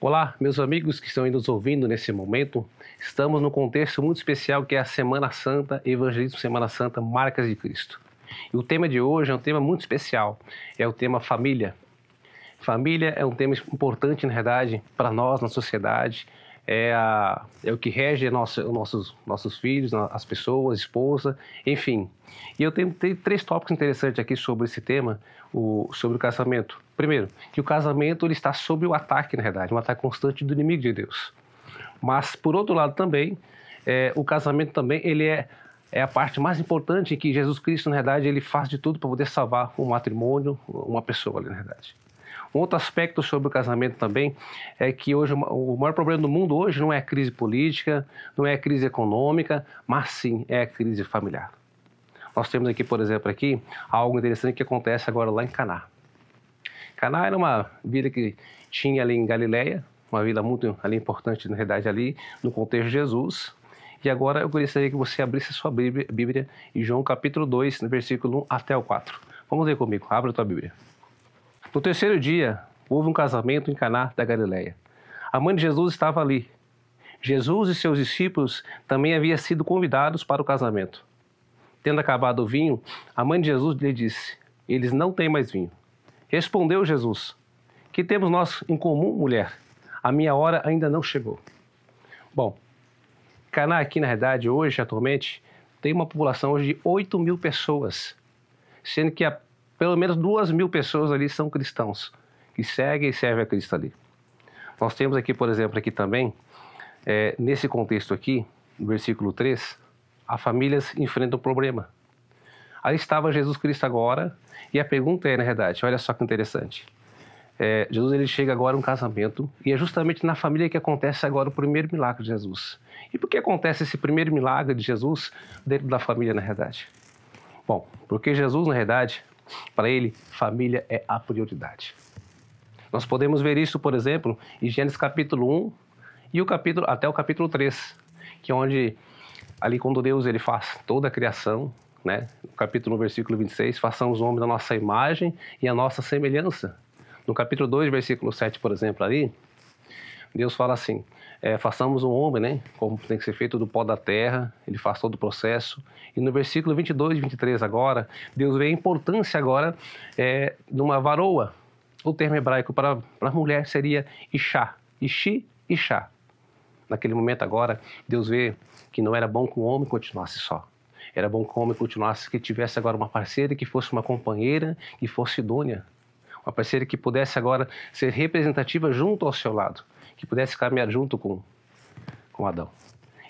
Olá, meus amigos que estão aí nos ouvindo nesse momento. Estamos num contexto muito especial que é a Semana Santa, Evangelismo Semana Santa, Marcas de Cristo. E o tema de hoje é um tema muito especial, é o tema família. Família é um tema importante, na verdade, para nós na sociedade. É o que rege nossos filhos, as pessoas, esposa, enfim. E eu tenho três tópicos interessantes aqui sobre esse tema, sobre o casamento. Primeiro, que o casamento ele está sob o ataque, na verdade, um ataque constante do inimigo de Deus. Mas, por outro lado também, o casamento também ele é a parte mais importante em que Jesus Cristo, na verdade, ele faz de tudo para poder salvar um matrimônio, uma pessoa, na verdade. Um outro aspecto sobre o casamento também é que hoje o maior problema do mundo hoje não é a crise política, não é a crise econômica, mas sim é a crise familiar. Nós temos aqui, por exemplo, algo interessante que acontece agora lá em Caná. Caná era uma vila que tinha ali em Galileia, uma vila muito ali importante, na verdade, ali no contexto de Jesus. E agora eu gostaria que você abrisse a sua Bíblia em João capítulo 2, no versículo 1 até o 4. Vamos ler comigo, abre a tua Bíblia. No terceiro dia, houve um casamento em Caná da Galileia. A mãe de Jesus estava ali. Jesus e seus discípulos também haviam sido convidados para o casamento. Tendo acabado o vinho, a mãe de Jesus lhe disse: eles não têm mais vinho. Respondeu Jesus: que temos nós em comum, mulher? A minha hora ainda não chegou. Bom, Caná aqui, na verdade, hoje, atualmente, tem uma população hoje de 8.000 pessoas, sendo que pelo menos 2.000 pessoas ali são cristãos, que seguem e servem a Cristo ali. Nós temos aqui, por exemplo, aqui também, nesse contexto aqui, no versículo 3, as famílias enfrentam um problema. Aí estava Jesus Cristo agora, e a pergunta é, na verdade, olha só que interessante. Jesus ele chega agora a um casamento, e é justamente na família que acontece agora o primeiro milagre de Jesus. E por que acontece esse primeiro milagre de Jesus dentro da família, na verdade? Bom, porque Jesus, na verdade, para ele, família é a prioridade. Nós podemos ver isso, por exemplo, em Gênesis capítulo 1 e até o capítulo 3, que é onde, ali quando Deus ele faz toda a criação, né? No capítulo 1, versículo 26, façamos o homem da nossa imagem e a nossa semelhança. No capítulo 2, versículo 7, por exemplo, ali, Deus fala assim, façamos um homem, né? Como tem que ser feito do pó da terra, ele faz todo o processo. E no versículo 22 e 23 agora, Deus vê a importância agora numa varoa. O termo hebraico para mulher seria Ishá, Ishi, Ishá. Naquele momento agora, Deus vê que não era bom que o homem continuasse só. Era bom que o homem continuasse, que tivesse agora uma parceira, que fosse uma companheira, que fosse idônea. Uma parceira que pudesse agora ser representativa junto ao seu lado, que pudesse caminhar junto com Adão.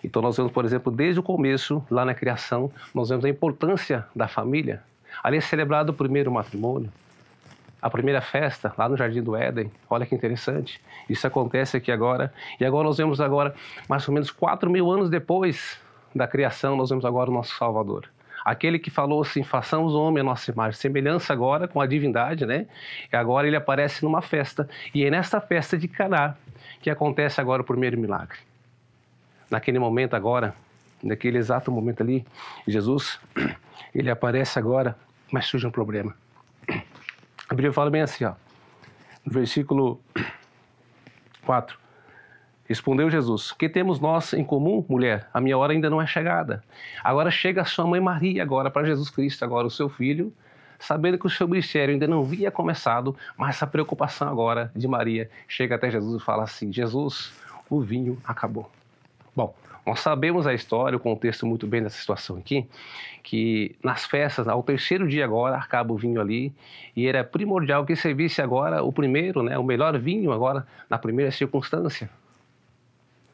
Então nós vemos, por exemplo, desde o começo, lá na criação, nós vemos a importância da família. Ali é celebrado o primeiro matrimônio, a primeira festa, lá no Jardim do Éden. Olha que interessante. Isso acontece aqui agora. E agora nós vemos agora, mais ou menos 4.000 anos depois da criação, nós vemos agora o nosso Salvador. Aquele que falou assim, façamos o homem a nossa imagem, semelhança agora com a divindade, né? E agora ele aparece numa festa. E é nesta festa de Caná que acontece agora o primeiro milagre. Naquele momento agora, naquele exato momento ali, Jesus, ele aparece agora, mas surge um problema. A Bíblia fala bem assim, ó, no versículo 4. Respondeu Jesus: que temos nós em comum, mulher? A minha hora ainda não é chegada. Agora chega a sua mãe Maria agora para Jesus Cristo, agora o seu filho, sabendo que o seu ministério ainda não havia começado, mas essa preocupação agora de Maria chega até Jesus e fala assim: Jesus, o vinho acabou. Bom, nós sabemos a história, o contexto muito bem dessa situação aqui, que nas festas, ao terceiro dia agora, acaba o vinho ali, e era primordial que servisse agora o primeiro, né, o melhor vinho agora, na primeira circunstância.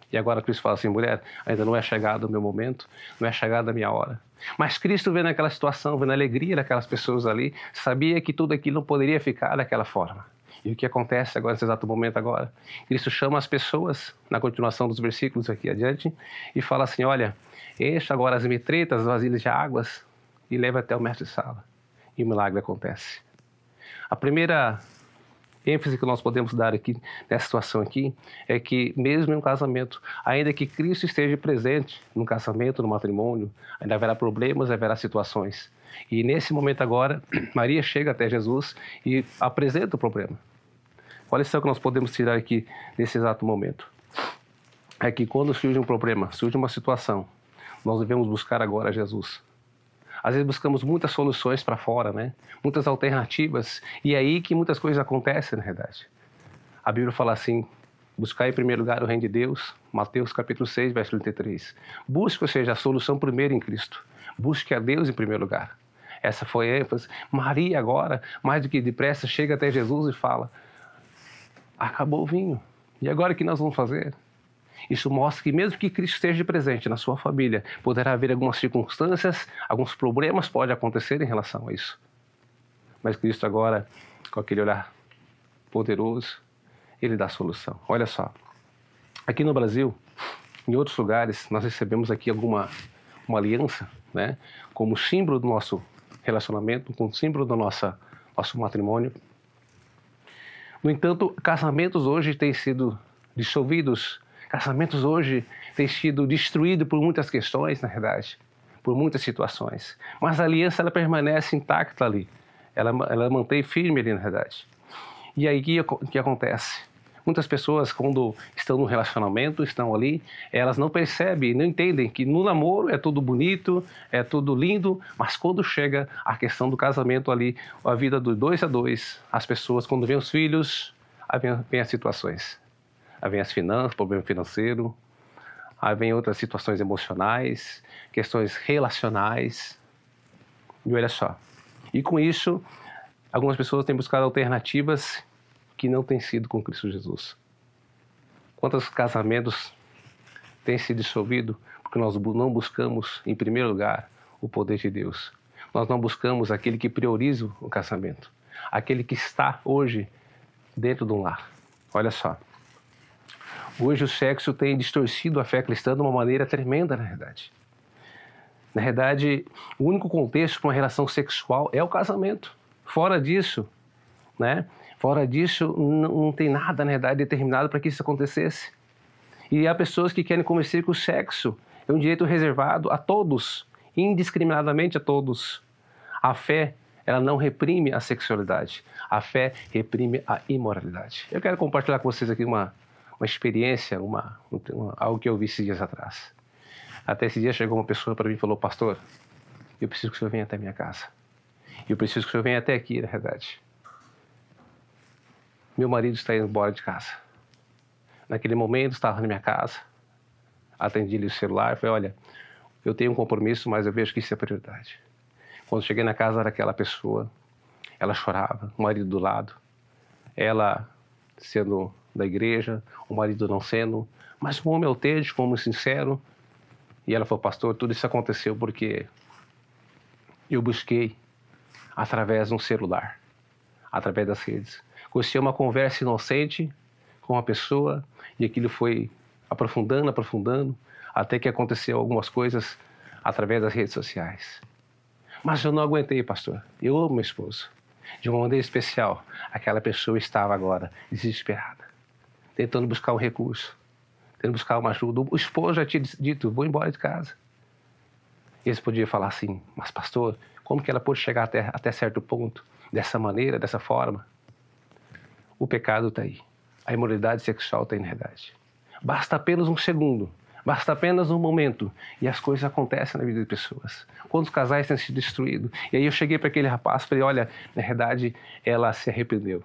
E agora Cristo fala assim: mulher, ainda não é chegado o meu momento, não é chegada a minha hora. Mas Cristo vendo aquela situação, vendo a alegria daquelas pessoas ali, sabia que tudo aquilo não poderia ficar daquela forma. E o que acontece agora, nesse exato momento agora? Cristo chama as pessoas, na continuação dos versículos aqui adiante, e fala assim, olha, encha agora as metretas, as vasilhas de águas, e leva até o mestre-sala. E o milagre acontece. A primeira ênfase que nós podemos dar aqui, nessa situação aqui, é que mesmo em um casamento, ainda que Cristo esteja presente no casamento, no matrimônio, ainda haverá problemas, haverá situações. E nesse momento agora, Maria chega até Jesus e apresenta o problema. Qual é a lição que nós podemos tirar aqui nesse exato momento? É que quando surge um problema, surge uma situação, nós devemos buscar agora Jesus. Às vezes buscamos muitas soluções para fora, né? Muitas alternativas, e é aí que muitas coisas acontecem, na verdade. A Bíblia fala assim, buscar em primeiro lugar o reino de Deus, Mateus capítulo 6, verso 33. Busque, ou seja, a solução primeiro em Cristo. Busque a Deus em primeiro lugar. Essa foi a ênfase. Maria agora, mais do que depressa, chega até Jesus e fala, acabou o vinho, e agora o que nós vamos fazer? Isso mostra que mesmo que Cristo esteja presente na sua família, poderá haver algumas circunstâncias, alguns problemas podem acontecer em relação a isso. Mas Cristo agora, com aquele olhar poderoso, Ele dá a solução. Olha só, aqui no Brasil, em outros lugares, nós recebemos aqui uma aliança, né, como símbolo do nosso relacionamento, como símbolo do nosso matrimônio. No entanto, casamentos hoje têm sido dissolvidos. Casamentos hoje têm sido destruídos por muitas questões, na verdade, por muitas situações. Mas a aliança, ela permanece intacta ali. Ela mantém firme ali, na verdade. E aí, o que acontece? Muitas pessoas, quando estão no relacionamento, estão ali, elas não percebem, não entendem que no namoro é tudo bonito, é tudo lindo, mas quando chega a questão do casamento ali, a vida do 2 a 2, as pessoas, quando vêm os filhos, aí vem as situações. Aí vem as finanças, problema financeiro, aí vem outras situações emocionais, questões relacionais. E olha só, e com isso, algumas pessoas têm buscado alternativas que não têm sido com Cristo Jesus. Quantos casamentos têm se dissolvido porque nós não buscamos, em primeiro lugar, o poder de Deus. Nós não buscamos aquele que prioriza o casamento, aquele que está hoje dentro de um lar. Olha só. Hoje o sexo tem distorcido a fé cristã de uma maneira tremenda, na verdade. Na verdade, o único contexto para uma relação sexual é o casamento. Fora disso, né? Fora disso, não tem nada, na verdade, determinado para que isso acontecesse. E há pessoas que querem convencer que o sexo é um direito reservado a todos, indiscriminadamente a todos. A fé, ela não reprime a sexualidade. A fé reprime a imoralidade. Eu quero compartilhar com vocês aqui uma experiência, algo que eu vi esses dias atrás. Até esse dia chegou uma pessoa para mim e falou, pastor, eu preciso que o senhor venha até a minha casa. Eu preciso que o senhor venha até aqui, na verdade. Meu marido está indo embora de casa. Naquele momento, estava na minha casa, atendi-lhe o celular, falei, olha, eu tenho um compromisso, mas eu vejo que isso é prioridade. Quando cheguei na casa daquela pessoa, ela chorava, o marido do lado, ela sendo da igreja, o marido não sendo, mas um homem autêntico, um homem sincero. E ela falou, pastor, tudo isso aconteceu porque eu busquei através de um celular, através das redes. Gostei uma conversa inocente com uma pessoa e aquilo foi aprofundando, até que aconteceu algumas coisas através das redes sociais. Mas eu não aguentei, pastor. Eu amo meu esposo. De uma maneira especial, aquela pessoa estava agora desesperada, tentando buscar um recurso, tentando buscar uma ajuda. O esposo já tinha dito, vou embora de casa. E eles podiam falar assim, mas pastor, como que ela pôde chegar até certo ponto, dessa maneira, dessa forma? O pecado está aí. A imoralidade sexual está aí, na verdade. Basta apenas um segundo, basta apenas um momento, e as coisas acontecem na vida de pessoas. Quantos casais têm sido destruídos? E aí eu cheguei para aquele rapaz e falei, olha, na verdade, ela se arrependeu.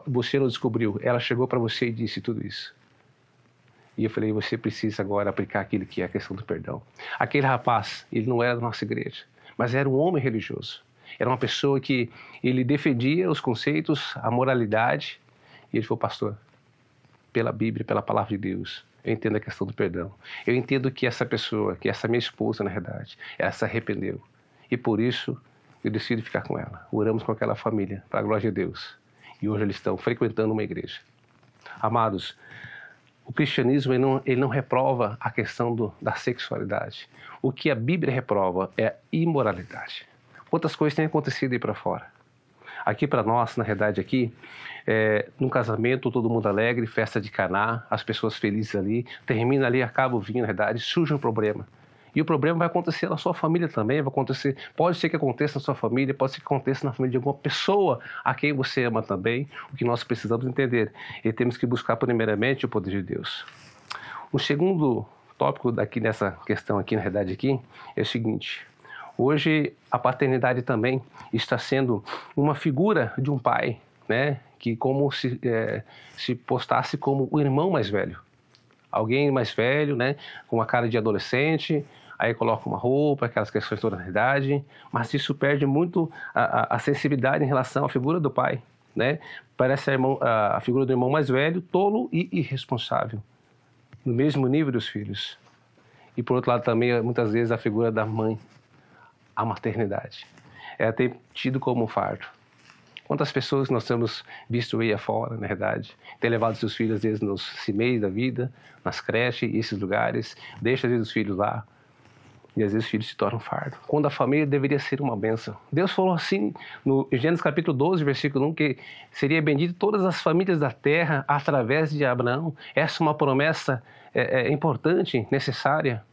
Você não descobriu, ela chegou para você e disse tudo isso. E eu falei, você precisa agora aplicar aquilo que é a questão do perdão. Aquele rapaz, ele não era da nossa igreja, mas era um homem religioso. Era uma pessoa que ele defendia os conceitos, a moralidade. E ele falou, pastor, pela Bíblia, pela palavra de Deus, eu entendo a questão do perdão. Eu entendo que essa pessoa, que essa minha esposa, na verdade, ela se arrependeu. E por isso, eu decido ficar com ela. Oramos com aquela família, para a glória de Deus. e hoje eles estão frequentando uma igreja. Amados, o cristianismo ele não reprova a questão da sexualidade. O que a Bíblia reprova é a imoralidade. Quantas coisas têm acontecido aí para fora? Aqui para nós, na realidade aqui, num casamento, todo mundo alegre, festa de Caná, as pessoas felizes ali, termina ali, acaba o vinho, na realidade, surge um problema. E o problema vai acontecer na sua família também, vai acontecer, pode ser que aconteça na sua família, pode ser que aconteça na família de alguma pessoa a quem você ama também, o que nós precisamos entender. E temos que buscar primeiramente o poder de Deus. O segundo tópico daqui nessa questão aqui, na realidade aqui, é o seguinte: hoje a paternidade também está sendo uma figura de um pai, né, que como se postasse como o irmão mais velho. Alguém mais velho, né, com uma cara de adolescente, aí coloca uma roupa, aquelas questões toda na idade, mas isso perde muito a sensibilidade em relação à figura do pai, né? Parece a figura do irmão mais velho, tolo e irresponsável, no mesmo nível dos filhos. E por outro lado também, muitas vezes, a figura da mãe, a maternidade, é ter tido como um fardo. Quantas pessoas nós temos visto aí afora, na verdade, ter levado seus filhos, às vezes, nos cimeiros da vida, nas creches, esses lugares, deixa, às vezes, os filhos lá, e às vezes os filhos se tornam fardo. Quando a família deveria ser uma bênção. Deus falou assim, no Gênesis capítulo 12, versículo 1, que seria bendito todas as famílias da terra através de Abraão. Essa é uma promessa importante, necessária.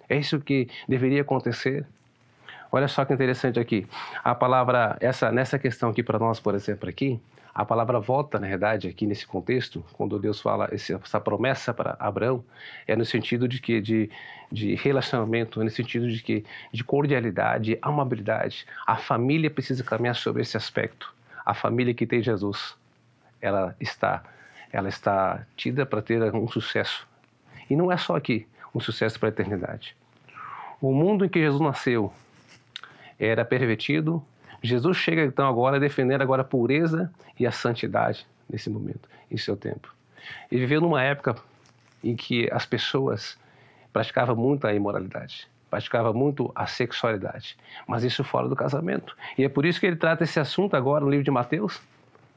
É isso que deveria acontecer. Olha só que interessante aqui. A palavra, nessa questão aqui para nós, por exemplo, aqui, a palavra volta, na verdade, aqui nesse contexto, quando Deus fala essa promessa para Abraão, é no sentido de que de relacionamento, é no sentido de cordialidade, amabilidade. A família precisa caminhar sobre esse aspecto. A família que tem Jesus, ela está tida para ter um sucesso. E não é só aqui, um sucesso para a eternidade. O mundo em que Jesus nasceu era pervertido. Jesus chega então agora defendendo agora a pureza e a santidade nesse momento, em seu tempo. Ele viveu numa época em que as pessoas praticavam muito a imoralidade, praticavam muito a sexualidade, mas isso fora do casamento. E é por isso que ele trata esse assunto agora no livro de Mateus,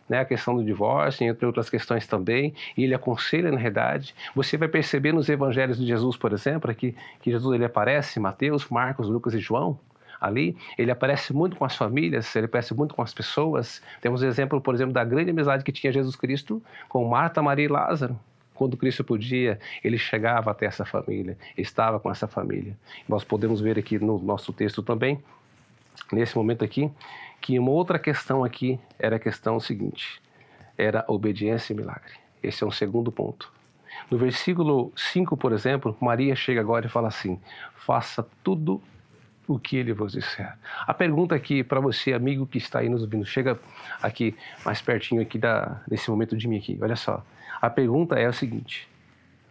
né, a questão do divórcio, entre outras questões também, e ele aconselha na realidade. Você vai perceber nos evangelhos de Jesus, por exemplo, que Jesus ele aparece, Mateus, Marcos, Lucas e João, ali, ele aparece muito com as famílias, ele aparece muito com as pessoas. Temos exemplo, por exemplo, da grande amizade que tinha Jesus Cristo com Marta, Maria e Lázaro. Quando Cristo podia, ele chegava até essa família, estava com essa família. Nós podemos ver aqui no nosso texto também, nesse momento aqui, que uma outra questão aqui era a questão seguinte, era obediência e milagre. Esse é um segundo ponto. No versículo 5, por exemplo, Maria chega agora e fala assim: faça tudo o que ele vos disser. A pergunta aqui para você, amigo que está aí nos ouvindo, chega aqui mais pertinho aqui desse momento de mim aqui, olha só. A pergunta é o seguinte: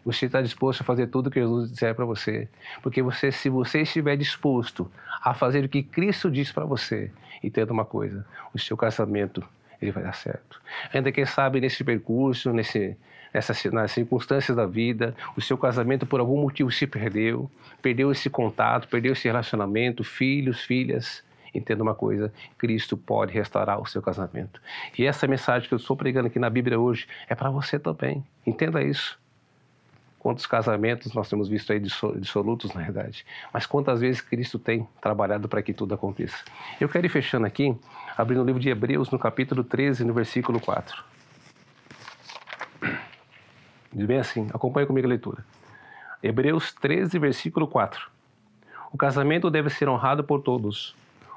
você está disposto a fazer tudo o que Jesus disser para você? Porque se você estiver disposto a fazer o que Cristo diz para você, entenda uma coisa, o seu casamento ele vai dar certo. Ainda quem sabe nesse percurso, nas circunstâncias da vida, o seu casamento por algum motivo se perdeu esse contato, perdeu esse relacionamento, filhos, filhas, entenda uma coisa, Cristo pode restaurar o seu casamento. E essa mensagem que eu estou pregando aqui na Bíblia hoje é para você também, entenda isso. Quantos casamentos nós temos visto aí dissolutos, na verdade. Mas quantas vezes Cristo tem trabalhado para que tudo aconteça. Eu quero ir fechando aqui, abrindo o livro de Hebreus, no capítulo 13, no versículo 4. Diz bem assim, acompanhe comigo a leitura. Hebreus 13, versículo 4. O casamento deve ser honrado por todos.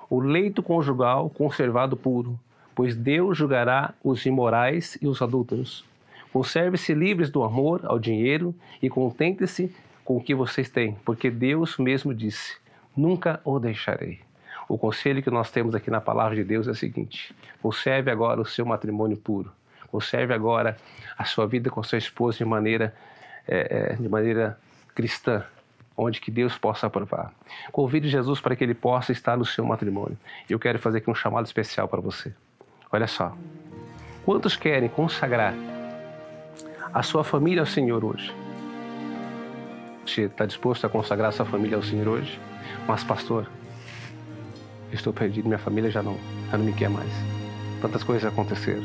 O leito conjugal conservado puro, pois Deus julgará os imorais e os adúlteros. Conserve-se livres do amor ao dinheiro e contente-se com o que vocês têm, porque Deus mesmo disse, nunca o deixarei. O conselho que nós temos aqui na palavra de Deus é o seguinte: conserve agora o seu matrimônio puro, conserve agora a sua vida com sua esposa de maneira cristã, onde que Deus possa aprovar. Convide Jesus para que ele possa estar no seu matrimônio. Eu quero fazer aqui um chamado especial para você. Olha só, quantos querem consagrar a sua família ao Senhor hoje? Você está disposto a consagrar a sua família ao Senhor hoje? Mas pastor, eu estou perdido, minha família já não me quer mais. Tantas coisas aconteceram.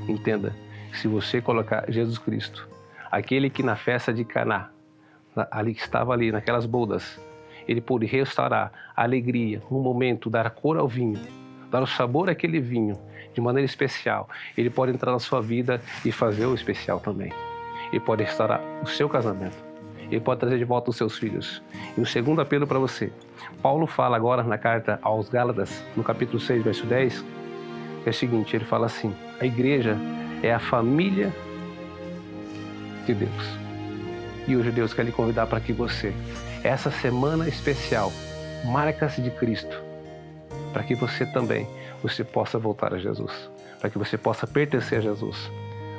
Entenda, se você colocar Jesus Cristo, aquele que na festa de Caná, ali que estava ali naquelas bodas, ele pôde restaurar a alegria, um momento, dar a cor ao vinho, dar o sabor àquele vinho de maneira especial. Ele pode entrar na sua vida e fazer o especial também. Ele pode restaurar o seu casamento. Ele pode trazer de volta os seus filhos. E o segundo apelo para você. Paulo fala agora na carta aos Gálatas, no capítulo 6, verso 10, é o seguinte, ele fala assim, a igreja é a família de Deus. E hoje Deus quer lhe convidar para que você, essa semana especial, marcas de Cristo, para que você também, você possa voltar a Jesus, para que você possa pertencer a Jesus.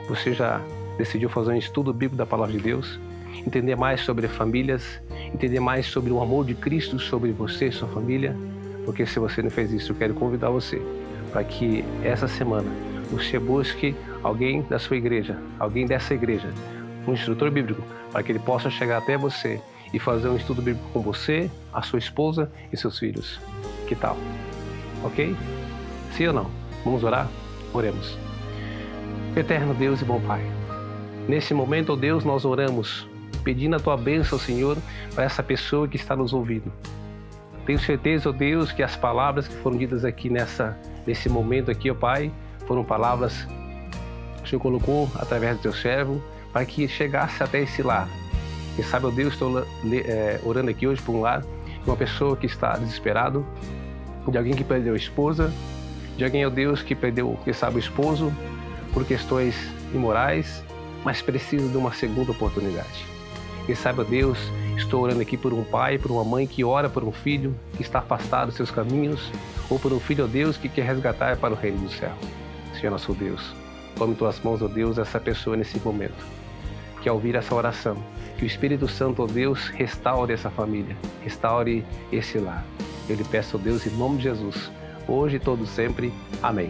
Você já decidiu fazer um estudo bíblico da Palavra de Deus, entender mais sobre famílias, entender mais sobre o amor de Cristo sobre você e sua família? Porque se você não fez isso, eu quero convidar você para que essa semana você busque alguém da sua igreja, alguém dessa igreja, um instrutor bíblico, para que ele possa chegar até você e fazer um estudo bíblico com você, a sua esposa e seus filhos. Que tal? Ok? Sim ou não? Vamos orar? Oremos. Eterno Deus e bom Pai, nesse momento, ó Deus, nós oramos, pedindo a Tua bênção, Senhor, para essa pessoa que está nos ouvindo. Tenho certeza, ó Deus, que as palavras que foram ditas aqui nesse momento aqui, ó Pai, foram palavras que o Senhor colocou através do Teu servo, para que chegasse até esse lar. Quem sabe, ó Deus, estou orando aqui hoje por um lar, de uma pessoa que está desesperado, de alguém que perdeu a esposa, de alguém, ó Deus, que perdeu, quem sabe, o esposo, por questões imorais, mas precisa de uma segunda oportunidade. Quem sabe, ó Deus, estou orando aqui por um pai, por uma mãe que ora por um filho que está afastado dos seus caminhos, ou por um filho, ó Deus, que quer resgatar para o reino do céu. Senhor nosso Deus, tome em Tuas mãos, ó Deus, essa pessoa nesse momento, que ao ouvir essa oração, que o Espírito Santo, ó Deus, restaure essa família, restaure esse lar. Eu lhe peço, ó Deus, em nome de Jesus, hoje e todo sempre. Amém.